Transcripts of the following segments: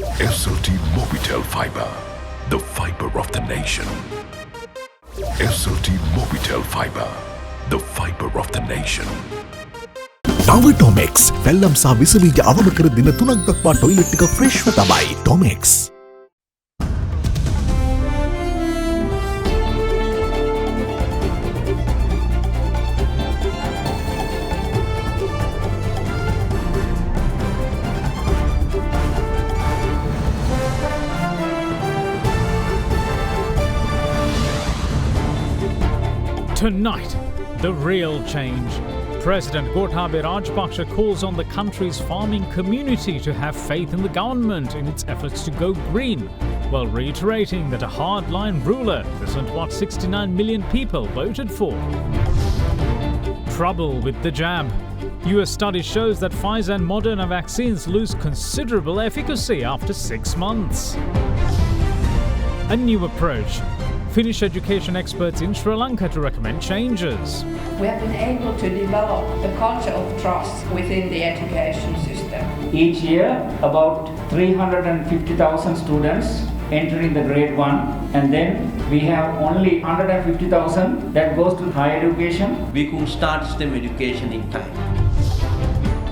SLT Mobitel Fiber, the fiber of the nation. SLT Mobitel Fiber, the fiber of the nation. Tomex Pellam sa විසබීජ අවම කර දින 3ක් දක්වා toilet එක ෆ්‍රෙෂ්ව තමයි. Tomex. Tonight, the real change. President Gotabaya Rajapaksa calls on the country's farming community to have faith in the government in its efforts to go green, while reiterating that a hardline ruler isn't what 69 million people voted for. Trouble with the jab. US study shows that Pfizer and Moderna vaccines lose considerable efficacy after 6 months. A new approach. Finnish education experts in Sri Lanka to recommend changes. We have been able to develop a culture of trust within the education system. Each year, about 350,000 students enter in the grade 1, and then we have only 150,000 that goes to higher education. We could start STEM education in time.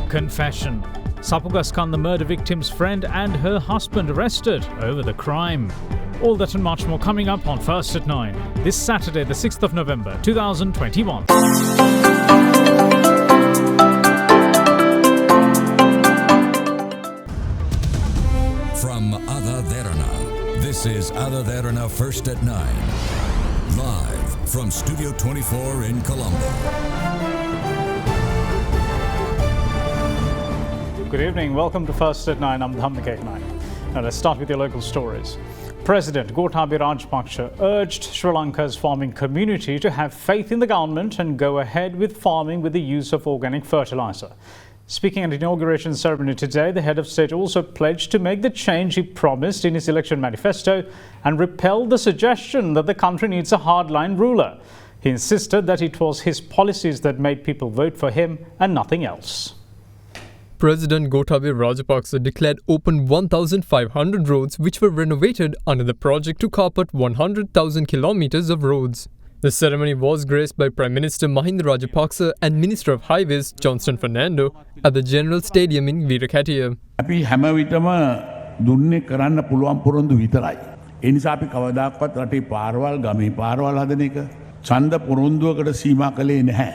Confession. Sapugaskan, the murder victim's friend, and her husband arrested over the crime. All that and much more coming up on First at 9, this Saturday, the 6th of November, 2021. From AdaDerana, this is AdaDerana First at 9, live from Studio 24 in Colombo. Good evening, welcome to First at 9, I'm Dhamma K9. Now let's start with your local stories. President Gotabaya Rajapaksa urged Sri Lanka's farming community to have faith in the government and go ahead with farming with the use of organic fertilizer. Speaking at the inauguration ceremony today, the head of state also pledged to make the change he promised in his election manifesto and repelled the suggestion that the country needs a hardline ruler. He insisted that it was his policies that made people vote for him and nothing else. President Gotabaya Rajapaksa declared open 1,500 roads which were renovated under the project to carpet 100,000 kilometers of roads. The ceremony was graced by Prime Minister Mahinda Rajapaksa and Minister of Highways Johnston Fernando at the General Stadium in Veerakatiya. අපි හැම විටම දුන්නේ කරන්න පුළුවන් පොරොන්දු විතරයි. ඒ නිසා අපි කවදාකවත් රටේ පාරවල් ගමේ පාරවල් හදන එක ඡන්ද පොරොන්දුවකට සීමා කළේ නැහැ.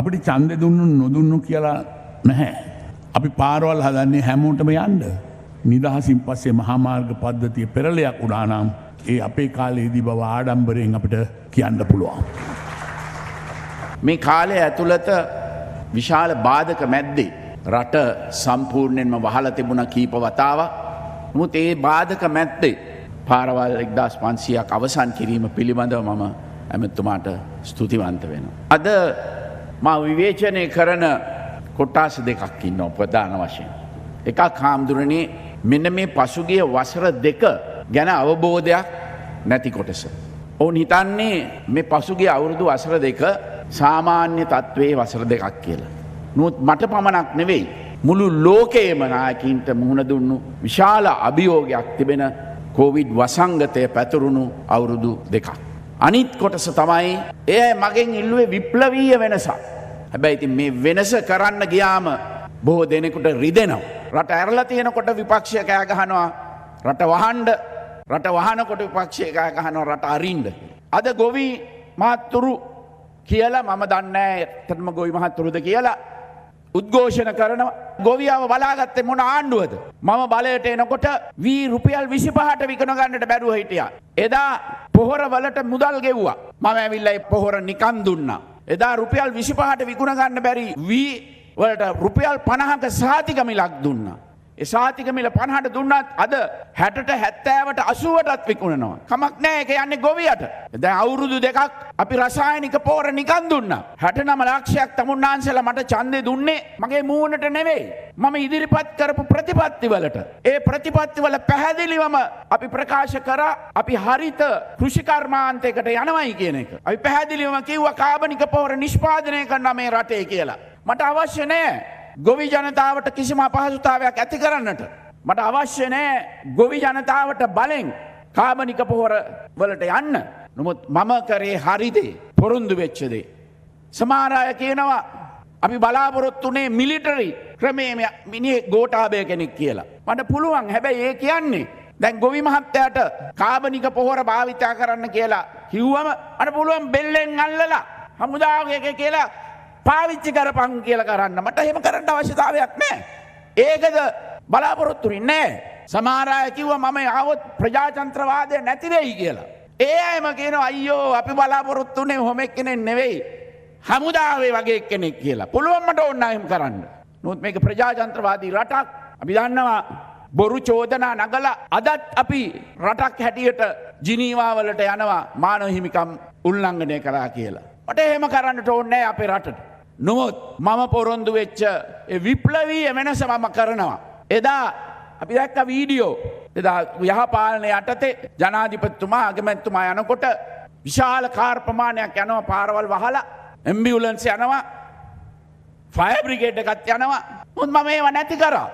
අපිට ඡන්දෙ දුන්නු නොදුන්නු කියලා නැහැ. අපි පාරවල් හදන්නේ හැමෝටම යන්න. නිදහසින් පස්සේ මහා මාර්ග පද්ධතිය පෙරලයක් වුණා නම් ඒ අපේ කාලේදී බව ආඩම්බරයෙන් අපිට කියන්න පුළුවන්. මේ කාලය ඇතුළත විශාල බාධක මැද්දේ රට සම්පූර්ණයෙන්ම වහලා තිබුණා කීප වතාවක්. නමුත් ඒ බාධක මැද්දේ පාරවල් 1500ක් අවසන් කිරීම පිළිබඳව මම ඇමතුමාට ස්තුතිවන්ත වෙනවා. අද මා විවේචනය කරන කොටස් දෙකක් ඉන්නවා ප්‍රධාන වශයෙන්. එකක් හාමුදුරනේ මෙන්න මේ පසුගිය වසර දෙක ගැන අවබෝධයක් නැති කොටස. ඔවුන් හිතන්නේ මේ පසුගිය අවුරුදු වසර දෙක සාමාන්‍ය තත්ත්වයේ වසර දෙකක් කියලා. නමුත් මට පමණක් නෙවෙයි මුළු ලෝකයේම නායකයින්ට මුහුණ දුන්නු විශාල අභියෝගයක් තිබෙන කොවිඩ් වසංගතය පැතුරුණු අවුරුදු දෙකක්. අනිත් කොටස තමයි එය මගෙන් ඉල්ලුවේ විප්ලවීය වෙනසක්. හැබැයි ඉතින් මේ වෙනස කරන්න ගියාම බොහෝ දෙනෙකුට රිදෙනවා. රට ඇරලා තියෙනකොට විපක්ෂය කෑ ගහනවා රට වහන්න, රට වහනකොට විපක්ෂය කෑ ගහනවා රට අරින්න. අද ගොවි මහත්තුරු කියලා මම දන්නේ නැහැ ඇත්තටම ගොවි මහත්තුරුද කියලා උද්ඝෝෂණ කරනවා. ගොවියව බලාගත්තේ මොන ආණ්ඩුවද? මම බලයට එනකොට වී රුපියල් 25ට විකුණ ගන්නට බැරුව හිටියා. එදා පොහොර වලට මුදල් ගෙව්වා. මම ඇවිල්ලා ඒ පොහොර නිකන් දුන්නා. එදා රුපියල් 25ට විකුණ ගන්න බැරි වී වලට රුපියල් 50ක සහතික මිලක් දුන්නා. ඒ සහතික මිල 50ට දුන්නත් අද 60ට 70ට 80ටත් විකුණනවා. කමක් නැහැ ඒක යන්නේ ගොවියට. දැන් අවුරුදු දෙකක් අපි රසායනික පොහොර නිකන් දුන්නා. 69 ලක්ෂයක් තමුන්නාන්සලා මට ඡන්දේ දුන්නේ මගේ මූණට නෙවෙයි. මම ඉදිරිපත් කරපු ප්‍රතිපත්ති වලට. ඒ ප්‍රතිපත්ති වල පැහැදිලිවම අපි ප්‍රකාශ කරා අපි හරිත කෘෂි කර්මාන්තයකට යනවායි කියන එක. අපි පැහැදිලිවම කිව්වා කාබනික පොහොර නිෂ්පාදනය කරන්න මේ රටේ කියලා. මට අවශ්‍ය නැහැ ගොවි ජනතාවට කිසිම අපහසුතාවයක් ඇති කරන්නට. මට අවශ්‍ය නෑ ගොවි ජනතාවට බලෙන් කාබනික පොහොර වලට යන්න. නමුත් මම කරේ හරිදේ පොරොන්දු වෙච්ච දේ. සමහර අය කියනවා අපි බලාපොරොත්තුනේ මිලිටරි ක්‍රමයේ මිනිහ ගෝඨාභය කෙනෙක් කියලා. මට පුළුවන් හැබැයි ඒ කියන්නේ දැන් ගොවි මහත්තයාට කාබනික පොහොර භාවිතා කරන්න කියලා කිව්වම මට පුළුවන් බෙල්ලෙන් අල්ලලා හමුදාවක කියලා පාවිච්චි කරපන් කියලා කරන්න. මට එහෙම කරන්න අවශ්‍යතාවයක් නැහැ. ඒකද බලාපොරොත්තු වෙන්නේ නැහැ. සමහර අය කිව්වා මම ආවොත් ප්‍රජාතන්ත්‍රවාදය නැති වෙයි කියලා. ඒ අයම කියනවා අයියෝ අපි බලාපොරොත්තුනේ ඔහොම කෙනෙක් නෙවෙයි. හමුදාවේ වගේ කෙනෙක් කියලා. පුළුවන් මට ඕන නම් කරන්න. නමුත් මේක ප්‍රජාතන්ත්‍රවාදී රටක්. අපි දන්නවා බොරු චෝදනා නගලා අදත් අපි රටක් හැටියට ජිනීවා වලට යනවා මානව හිමිකම් උල්ලංඝනය කරා කියලා. මට එහෙම කරන්නට ඕනේ නැහැ අපේ රටට. නමුත් මම පොරොන්දු වෙච්ච ඒ විප්ලවීය වෙනස මම කරනවා. එදා අපි දැක්ක වීඩියෝ එදා යහපාලනය යටතේ ජනාධිපතිතුමා අගමැතිතුමා යනකොට විශාල කාර් ප්‍රමාණයක් යනවා පාරවල් වහලා ඇම්බියුලන්ස් යනවා ෆයර් බ්‍රිගේඩ් එකත් යනවා. මොකද මම ඒව නැති කරා.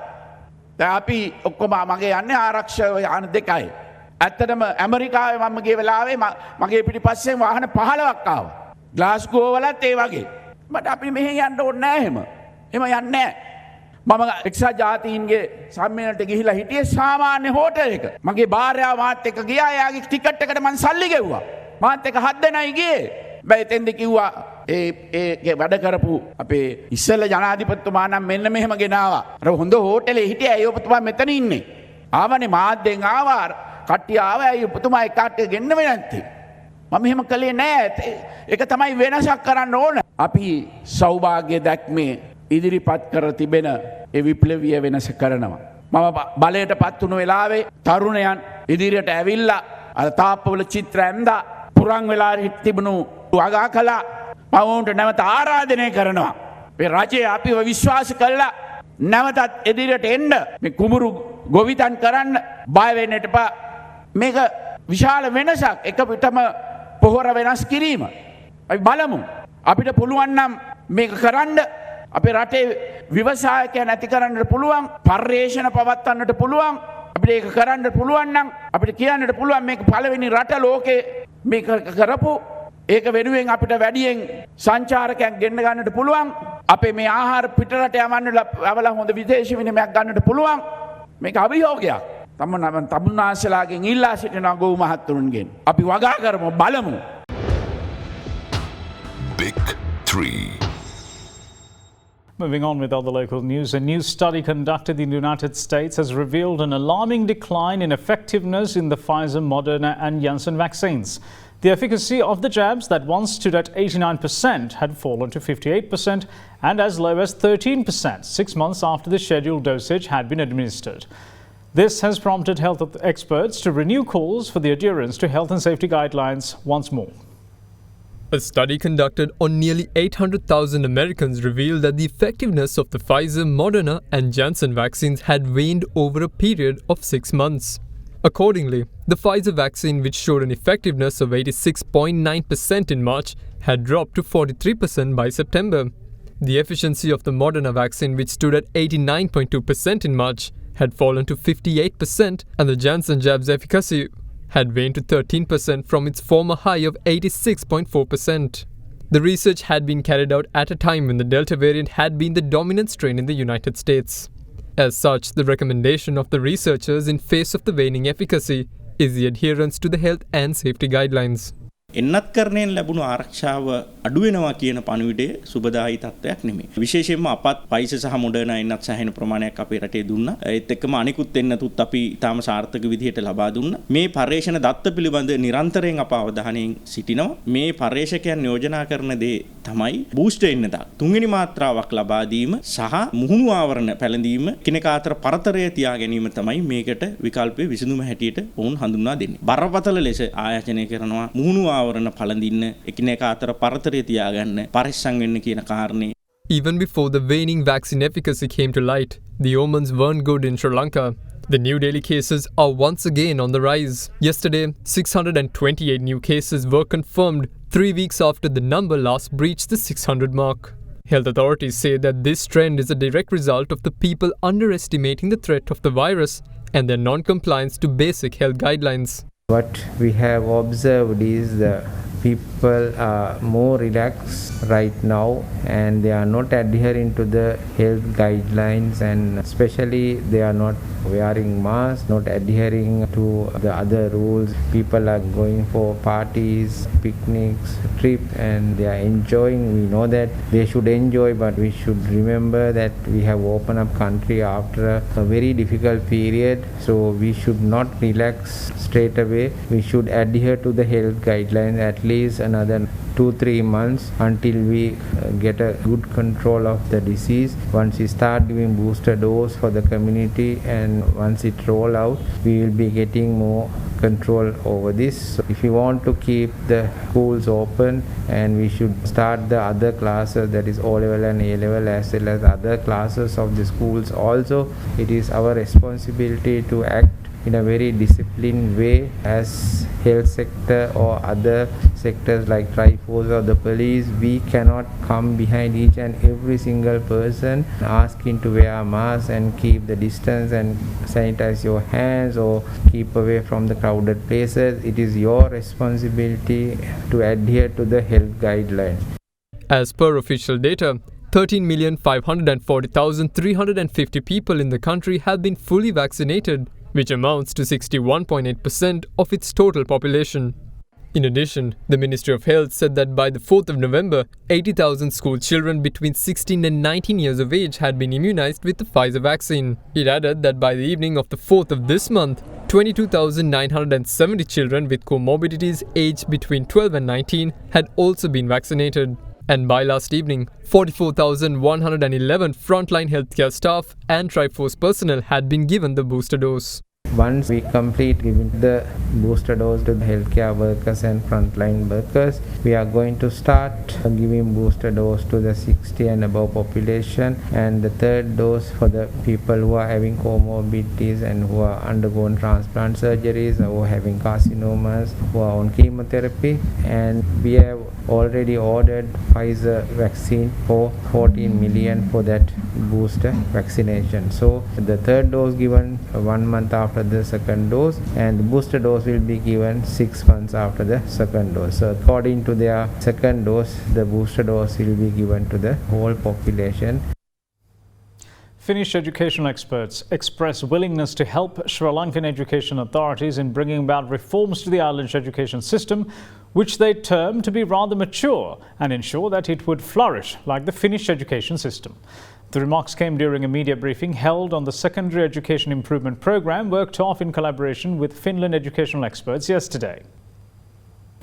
දැන් අපි ඔක්කොම මගේ යන්නේ ආරක්ෂක යාන දෙකයි. ඇත්තටම ඇමරිකාවේ මම ගිය වෙලාවේ මගේ පිටිපස්සෙන් වාහන 15ක් ආවා. ග්ලාස්ගෝ වලත් ඒ වගේ. මට අපි මෙහෙ යන්න ඕනේ නැහැ එහෙම. එහෙම යන්නේ නැහැ. මම එක්සත් ජාතීන්ගේ සම්මේලනයට ගිහිලා හිටියේ සාමාන්‍ය හෝටල් එක. මගේ භාර්යාව මාත් එක්ක ගියා. එයාගේ ටිකට් එකට මං සල්ලි ගෙව්වා. මාත් එක්ක 7 දෙනයි ගියේ. බෑ එතෙන්ද කිව්වා ඒ වැඩ කරපු අපේ ඉස්සෙල්ල ජනාධිපතිතුමා නම් මෙන්න මෙහෙම ගෙනාවා. අර හොඳ හෝටලේ හිටියා. ඒ ඔබතුමා මෙතන ඉන්නේ. ආවනේ මාද්දෙන් ආවා. කට්ටිය ආවා. ඒ ඔබතුමා එකට ගෙන්නවේ නැත්තේ. මම එහෙම කළේ නෑ. ඒක තමයි වෙනසක් කරන්න ඕන. අපි සෞභාග්‍ය දැක්මේ ඉදිරිපත් කර තිබෙන ඒ විප්ලවීය වෙනස කරනවා. මම බලයට පත් වුණු වෙලාවේ තරුණයන් ඉදිරියට ඇවිල්ලා අර තාප්පවල චිත්‍ර ඇඳා පුරන් වෙලා තිබුණු වගා කළා. මවුන්ට නැවත ආරාධනය කරනවා. මේ රජය අපිව විශ්වාස කළා නැවතත් ඉදිරියට එන්න මේ කුඹුරු ගොවිතැන් කරන්න බය වෙන්න එපා. මේක විශාල වෙනසක්. එක පිටම පොහොර වෙනස් කිරීම. අපි බලමු. අපිට පුළුවන් නම් මේක කරන්න. අපේ රටේ ව්‍යවසායකයන් ඇති කරන්නට පුළුවන්. පර්යේෂණ පවත්වන්නට පුළුවන්. අපිට ඒක කරන්න පුළුවන් නම් අපිට කියන්නට පුළුවන් මේක පළවෙනි රට ලෝකේ මේක කරපු. ඒක වෙනුවෙන් අපිට වැඩියෙන් සංචාරකයන් ගෙන්න ගන්නට පුළුවන්. අපේ මේ ආහාර පිටරට යවන්න හොඳ විදේශ විනිමයක් ගන්නට පුළුවන්. මේක අභියෝගයක්. තමුන්නාන්සලාගෙන් ඉල්ලා සිටිනවා ගොවි මහත්තුරුන්ගෙන්. අපි වගා කරමු බලමු. Big 3. Moving on with other local news, a new study conducted in the United States has revealed an alarming decline in effectiveness in the Pfizer, Moderna and Janssen vaccines. The efficacy of the jabs that once stood at 89% had fallen to 58% and as low as 13% 6 months after the scheduled dosage had been administered. This has prompted health experts to renew calls for the adherence to health and safety guidelines once more. A study conducted on nearly 800,000 Americans revealed that the effectiveness of the Pfizer, Moderna and Janssen vaccines had waned over a period of 6 months. Accordingly, the Pfizer vaccine, which showed an effectiveness of 86.9% in March, had dropped to 43% by September. The efficiency of the Moderna vaccine, which stood at 89.2% in March, had fallen to 58%, and the Janssen jab's efficacy had waned to 13% from its former high of 86.4%. The research had been carried out at a time when the Delta variant had been the dominant strain in the United States. As such, the recommendation of the researchers in face of the waning efficacy is the adherence to the health and safety guidelines. එන්නත් කරණයෙන් ලැබුණු ආරක්ෂාව අඩු වෙනවා කියන පණිවිඩය සුබදායි තත්ත්වයක් නෙමෙයි. විශේෂයෙන්ම අපත් Pfizer සහ Moderna එන්නත් සෑහෙන ප්‍රමාණයක් අපේ රටේ දුන්නා. ඒත් එක්කම අනිකුත් එන්නතුත් අපි ඊටාම සාර්ථක විදිහට ලබා දුන්නා. මේ පර්යේෂණ දත්ත පිළිබඳ නිරන්තරයෙන් අප අවධානයෙන් සිටිනවා. මේ පර්යේෂකයන් යෝජනා කරන දේ තමයි බූස්ටර් එන්නත තුන්වෙනි මාත්‍රාවක් ලබා දීම සහ මුහුණු ආවරණ පැළඳීම කිනක අතර පරතරය තියා ගැනීම තමයි මේකට විකල්පයේ විසඳුම හැටියට වුන් හඳුන්වා දෙන්නේ. බරපතල ලෙස ආයෝජනය කරනවා මුහුණු ආවරණ පළඳින්න එකිනෙක අතර පරතරය තියාගන්න පරිස්සම් වෙන්න කියන කාරණේ. Even before the waning vaccine efficacy came to light, the omens weren't good in Sri Lanka. The new daily cases are once again on the rise. Yesterday, 628 new cases were confirmed 3 weeks after the number last breached the 600 mark. Health authorities say that this trend is a direct result of the people underestimating the threat of the virus and their non-compliance to basic health guidelines. What we have observed is the people are more relaxed right now and they are not adhering to the health guidelines, and especially they are not wearing masks, not adhering to the other rules. People are going for parties, picnics, trip, and they are enjoying. We know that they should enjoy, but we should remember that we have opened up country after a very difficult period, so we should not relax straight away. We should adhere to the health guidelines at least another 2-3 months until we get a good control of the disease. Once we start giving booster dose for the community and once it roll out, we will be getting more control over this. So if you want to keep the schools open, and we should start the other classes, that is O-level and A-level, as well as other classes of the schools also, it is our responsibility to act in a very disciplined way as health sector or other sectors like Triforce or the police. We cannot come behind each and every single person asking to wear a mask and keep the distance and sanitize your hands or keep away from the crowded places. It is your responsibility to adhere to the health guidelines. As per official data, 13,540,350 people in the country have been fully vaccinated, which amounts to 61.8% of its total population. In addition, the Ministry of Health said that by the 4th of November, 80,000 school children between 16 and 19 years of age had been immunized with the Pfizer vaccine. It added that by the evening of the 4th of this month, 22,970 children with comorbidities aged between 12 and 19 had also been vaccinated. And by last evening, 44,111 frontline healthcare staff and Triforce personnel had been given the booster dose. Once we complete giving the booster dose to the healthcare workers and frontline workers, we are going to start giving booster dose to the 60 and above population, and the third dose for the people who are having comorbidities and who are undergoing transplant surgeries or having carcinomas, who are on chemotherapy. And we have already ordered Pfizer vaccine for 14 million for that booster vaccination. So the third dose given 1 month after the second dose, and the booster dose will be given 6 months after the second dose. So according to their second dose, the booster dose will be given to the whole population. Finnish educational experts express willingness to help Sri Lankan education authorities in bringing about reforms to the island's education system, which they term to be rather mature, and ensure that it would flourish like the Finnish education system. The remarks came during a media briefing held on the Secondary Education Improvement Programme worked off in collaboration with Finland educational experts yesterday.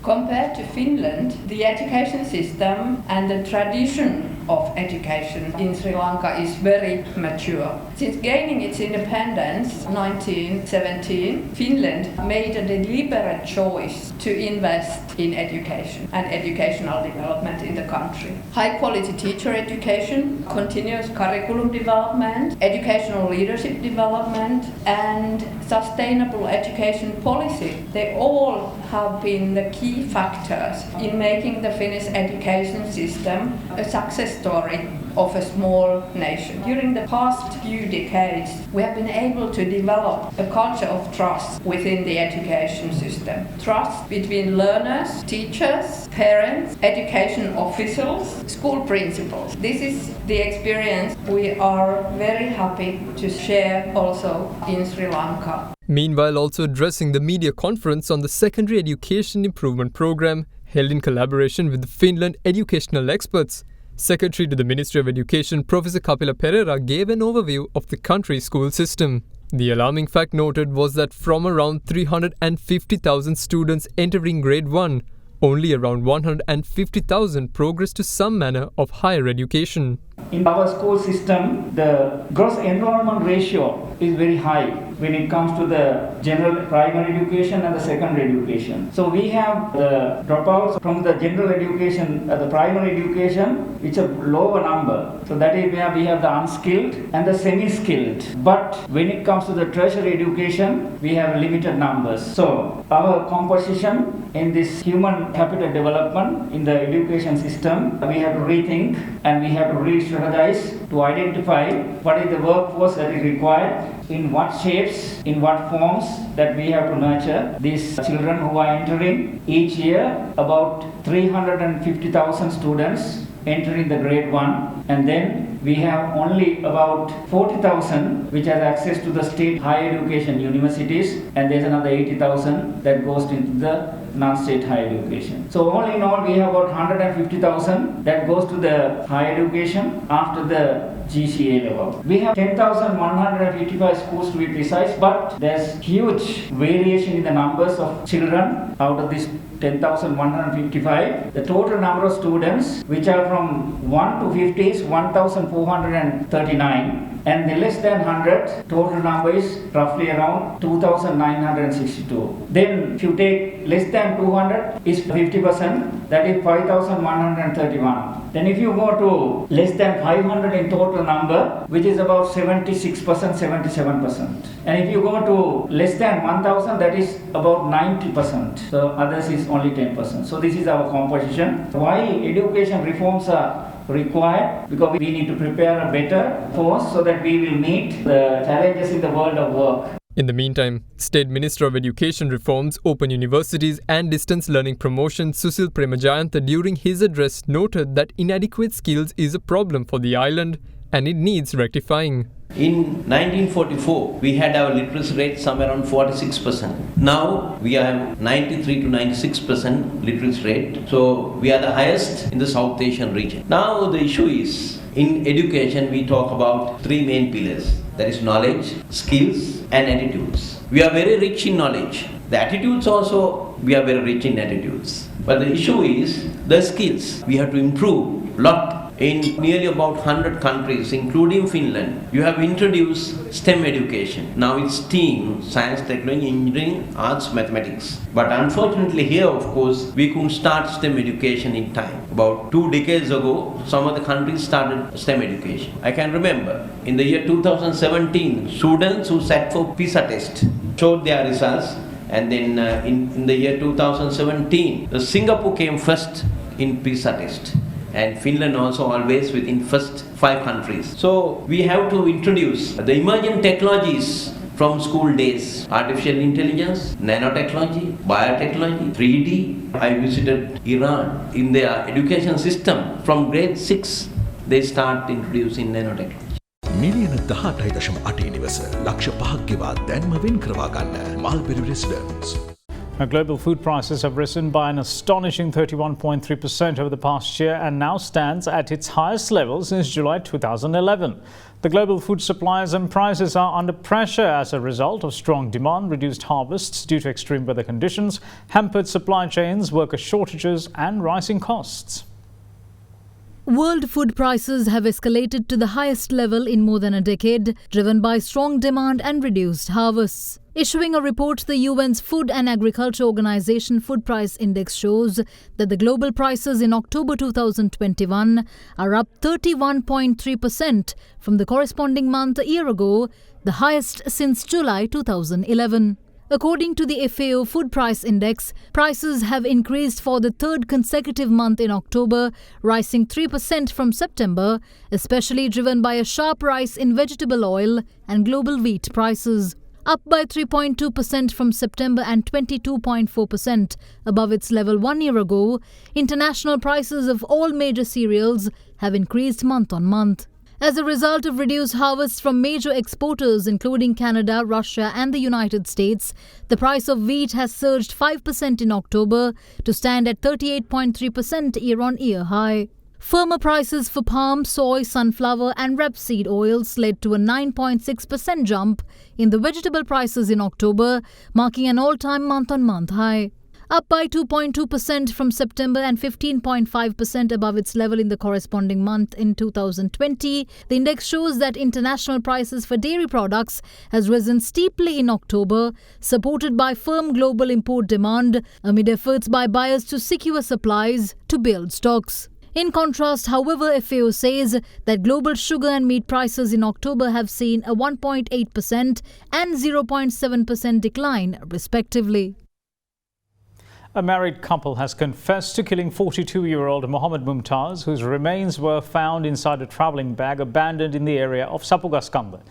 Compared to Finland, the education system and the tradition of education in Sri Lanka is very mature. Since gaining its independence in 1917, Finland made a deliberate choice to invest in education and educational development in the country. High quality teacher education, continuous curriculum development, educational leadership development, and sustainable education policy, they all have been the key factors in making the Finnish education system a success story of a small nation. During the past few decades, we have been able to develop a culture of trust within the education system. Trust between learners, teachers, parents, education officials, school principals. This is the experience we are very happy to share also in Sri Lanka. Meanwhile, also addressing the media conference on the Secondary Education Improvement Programme held in collaboration with the Finland educational experts, Secretary to the Ministry of Education Professor Kapila Perera gave an overview of the country's school system. The alarming fact noted was that from around 350,000 students entering grade 1, only around 150,000 progressed to some manner of higher education. In our school system, the gross enrollment ratio is very high when it comes to the general primary education and the secondary education. So we have the dropouts from the general education, the primary education, which is a lower number. So that is where we have the unskilled and the semi-skilled. But when it comes to the tertiary education, we have limited numbers. So our composition in this human capital development in the education system, we have to rethink and we have to re-strategize to identify what is the workforce that is required, in what shapes, in what forms that we have to nurture these children who are entering each year. About 350,000 students entering the grade 1, and then we have only about 40,000 which has access to the state higher education universities, and there's another 80,000 that goes into the non-state higher education. So all in all, we have about 150,000 that goes to the higher education after the GCA level. We have 10,155 schools to be precise, but there's huge variation in the numbers of children out of this 10,155. The total number of students which are from 1 to 50 is 1,439. And the less than 100, total number is roughly around 2,962. Then if you take less than 200 is 50%, that is 5,131. Then if you go to less than 500 in total number, which is about 76%, 77%. And if you go to less than 1,000, that is about 90%. So others is only 10%. So this is our composition. Why education reforms are required? Because we need to prepare a better force so that we will meet the challenges in the world of work. In the meantime, State Minister of Education Reforms, Open Universities and Distance Learning Promotion Susil Premajayantha during his address noted that inadequate skills is a problem for the island and it needs rectifying. In 1944, we had our literacy rate somewhere around 46%. Now we have 93 to 96% literacy rate. So we are the highest in the South Asian region. Now the issue is, in education we talk about three main pillars. That is knowledge, skills and attitudes. We are very rich in knowledge. The attitudes also, we are very rich in attitudes. But the issue is the skills. We have to improve a lot. In nearly about 100 countries, including Finland, you have introduced STEM education. Now it's STEAM, science, technology, engineering, arts, mathematics. But unfortunately here, of course, we couldn't start STEM education in time. About 2 decades ago, some of the countries started STEM education. I can remember, in the year 2017, students who sat for PISA test showed their results. And then in the year 2017, Singapore came first in PISA test. And Finland also always within first 5 countries. So we have to introduce the emerging technologies from school days. Artificial intelligence, nanotechnology, biotechnology, 3D. I visited Iran. In their education system, from grade 6, they start introducing nanotechnology. මිලියන 18.8 නිවස ලක්ෂ 5ක් ගෙවා දැන්ම වෙන් කරවා ගන්න mulberry residence. Now, global food prices have risen by an astonishing 31.3% over the past year and now stands at its highest level since July 2011. The global food supplies and prices are under pressure as a result of strong demand, reduced harvests due to extreme weather conditions, hampered supply chains, worker shortages and rising costs. World food prices have escalated to the highest level in more than a decade, driven by strong demand and reduced harvests. Issuing a report, the UN's Food and Agriculture Organization Food Price Index shows that the global prices in October 2021 are up 31.3% from the corresponding month a year ago, the highest since July 2011. According to the FAO Food Price Index, prices have increased for the third consecutive month in October, rising 3% from September, especially driven by a sharp rise in vegetable oil and global wheat prices. Up by 3.2% from September and 22.4% above its level 1 year ago, international prices of all major cereals have increased month on month. As a result of reduced harvests from major exporters including Canada, Russia and the United States, the price of wheat has surged 5% in October to stand at 38.3% year-on-year high. Firmer prices for palm, soy, sunflower and rapeseed oils led to a 9.6% jump in the vegetable prices in October, marking an all-time month-on-month high. up by 2.2% from September and 15.5% above its level in the corresponding month in 2020. The index shows that international prices for dairy products has risen steeply in October, supported by firm global import demand amid efforts by buyers to secure supplies to build stocks. In contrast, however, FAO says that global sugar and meat prices in October have seen a 1.8% and 0.7% decline, respectively. A married couple has confessed to killing 42-year-old Mohammed Mumtaz, whose remains were found inside a travelling bag abandoned in the area of Sapugaskanda.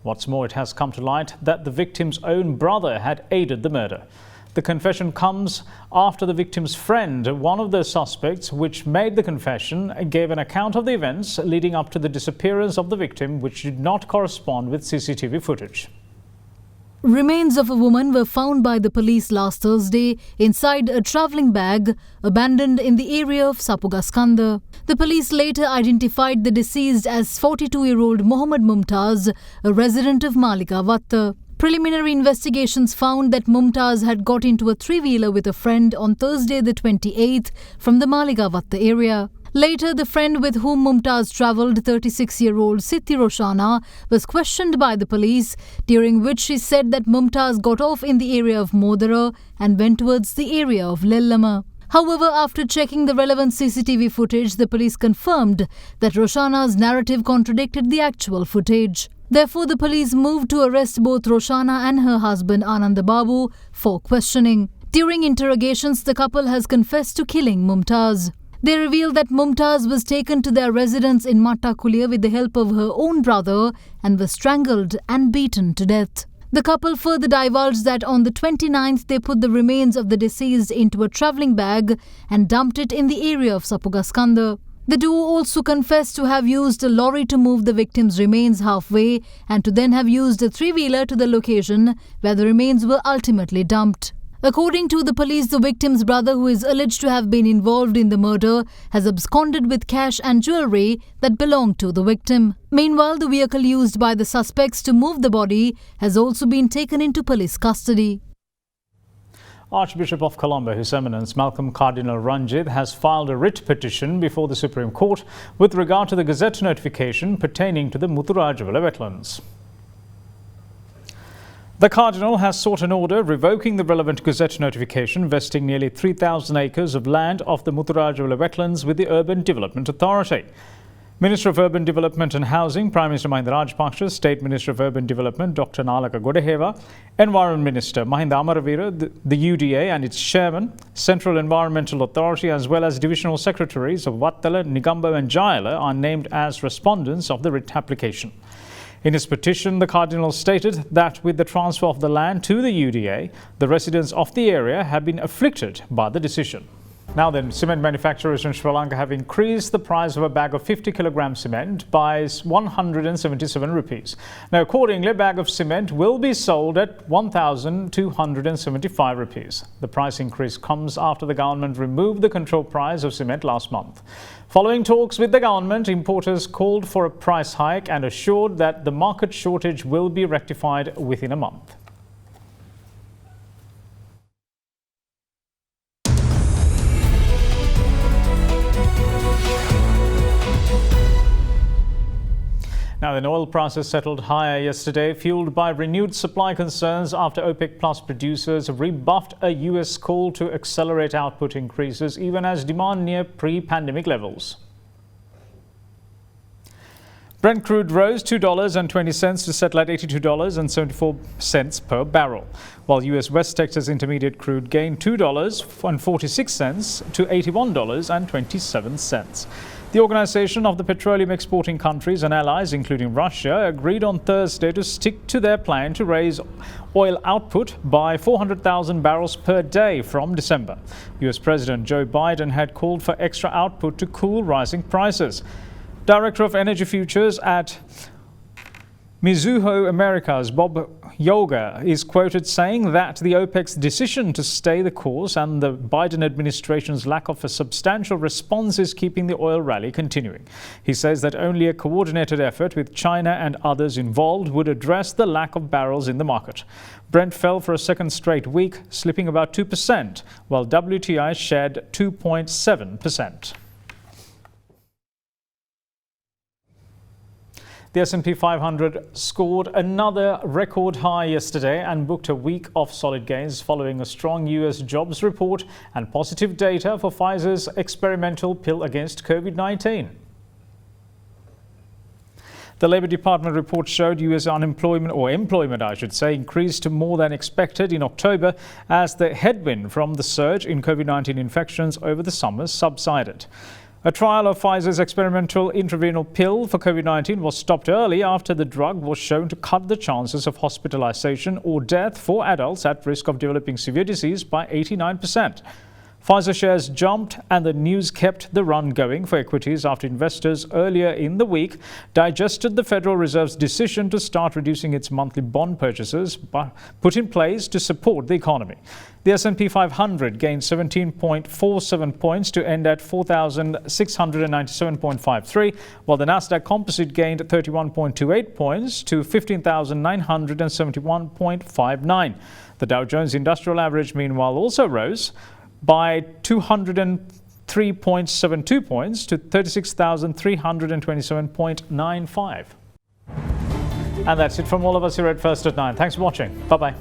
What's more, it has come to light that the victim's own brother had aided the murder. The confession comes after the victim's friend, one of the suspects which made the confession, gave an account of the events leading up to the disappearance of the victim, which did not correspond with CCTV footage. Remains of a woman were found by the police last Thursday inside a travelling bag abandoned in the area of Sapugaskanda. The police later identified the deceased as 42-year-old Mohammed Mumtaz, a resident of Malikavatta. Preliminary investigations found that Mumtaz had got into a three-wheeler with a friend on Thursday the 28th from the Maligavatta area. Later, the friend with whom Mumtaz travelled, 36-year-old Siti Roshana, was questioned by the police, during which she said that Mumtaz got off in the area of Modara and went towards the area of Lellama. However, after checking the relevant CCTV footage, the police confirmed that Roshana's narrative contradicted the actual footage. Therefore, the police moved to arrest both Roshana and her husband Ananda Babu for questioning. During interrogations, the couple has confessed to killing Mumtaz. They revealed that Mumtaz was taken to their residence in Mattakulia with the help of her own brother and was strangled and beaten to death. The couple further divulged that on the 29th they put the remains of the deceased into a travelling bag and dumped it in the area of Sapugaskanda. The duo also confessed to have used a lorry to move the victim's remains halfway and to then have used a three-wheeler to the location where the remains were ultimately dumped. According to the police, the victim's brother, who is alleged to have been involved in the murder, has absconded with cash and jewellery that belonged to the victim. Meanwhile, the vehicle used by the suspects to move the body has also been taken into police custody. Archbishop of Colombo, His Eminence Malcolm Cardinal Ranjit, has filed a writ petition before the Supreme Court with regard to the Gazette notification pertaining to the Muthurajavala wetlands. The Cardinal has sought an order revoking the relevant Gazette notification vesting nearly 3,000 acres of land of the Muthurajavala wetlands with the Urban Development Authority. Minister of Urban Development and Housing, Prime Minister Mahinda Rajapaksa, State Minister of Urban Development, Dr. Nalaka Godaheva, Environment Minister Mahinda Amaravira, the UDA and its Chairman, Central Environmental Authority, as well as Divisional Secretaries of Wattala, Nigambo and Jayala are named as respondents of the writ application. In his petition, the Cardinal stated that with the transfer of the land to the UDA, the residents of the area have been afflicted by the decision. Now then, cement manufacturers in Sri Lanka have increased the price of a bag of 50 kilogram cement by 177 rupees. Now, accordingly, a bag of cement will be sold at 1,275 rupees. The price increase comes after the government removed the control price of cement last month. Following talks with the government, importers called for a price hike and assured that the market shortage will be rectified within a month. Now, then, oil prices settled higher yesterday, fueled by renewed supply concerns after OPEC Plus producers rebuffed a US call to accelerate output increases even as demand near pre-pandemic levels. Brent crude rose $2.20 to settle at $82.74 per barrel, while US West Texas Intermediate crude gained $2.46 to $81.27. The Organization of the Petroleum Exporting Countries and Allies, including Russia, agreed on Thursday to stick to their plan to raise oil output by 400,000 barrels per day from December. US President Joe Biden had called for extra output to cool rising prices. Director of Energy Futures at Mizuho America's Bob Yoga is quoted saying that the OPEC's decision to stay the course and the Biden administration's lack of a substantial response is keeping the oil rally continuing. He says that only a coordinated effort with China and others involved would address the lack of barrels in the market. Brent fell for a second straight week, slipping about 2%, while WTI shed 2.7%. The S&P 500 scored another record high yesterday and booked a week of solid gains following a strong US jobs report and positive data for Pfizer's experimental pill against COVID-19. The Labor Department report showed US employment increased to more than expected in October as the headwind from the surge in COVID-19 infections over the summer subsided. A trial of Pfizer's experimental intravenous pill for COVID-19 was stopped early after the drug was shown to cut the chances of hospitalization or death for adults at risk of developing severe disease by 89%. Pfizer shares jumped and the news kept the run going for equities after investors earlier in the week digested the Federal Reserve's decision to start reducing its monthly bond purchases put in place to support the economy. The S&P 500 gained 17.47 points to end at 4,697.53, while the Nasdaq Composite gained 31.28 points to 15,971.59. The Dow Jones Industrial Average, meanwhile, also rose by 203.72 points to 36,327.95. And that's it from all of us here at First at 9. Thanks for watching. Bye-bye.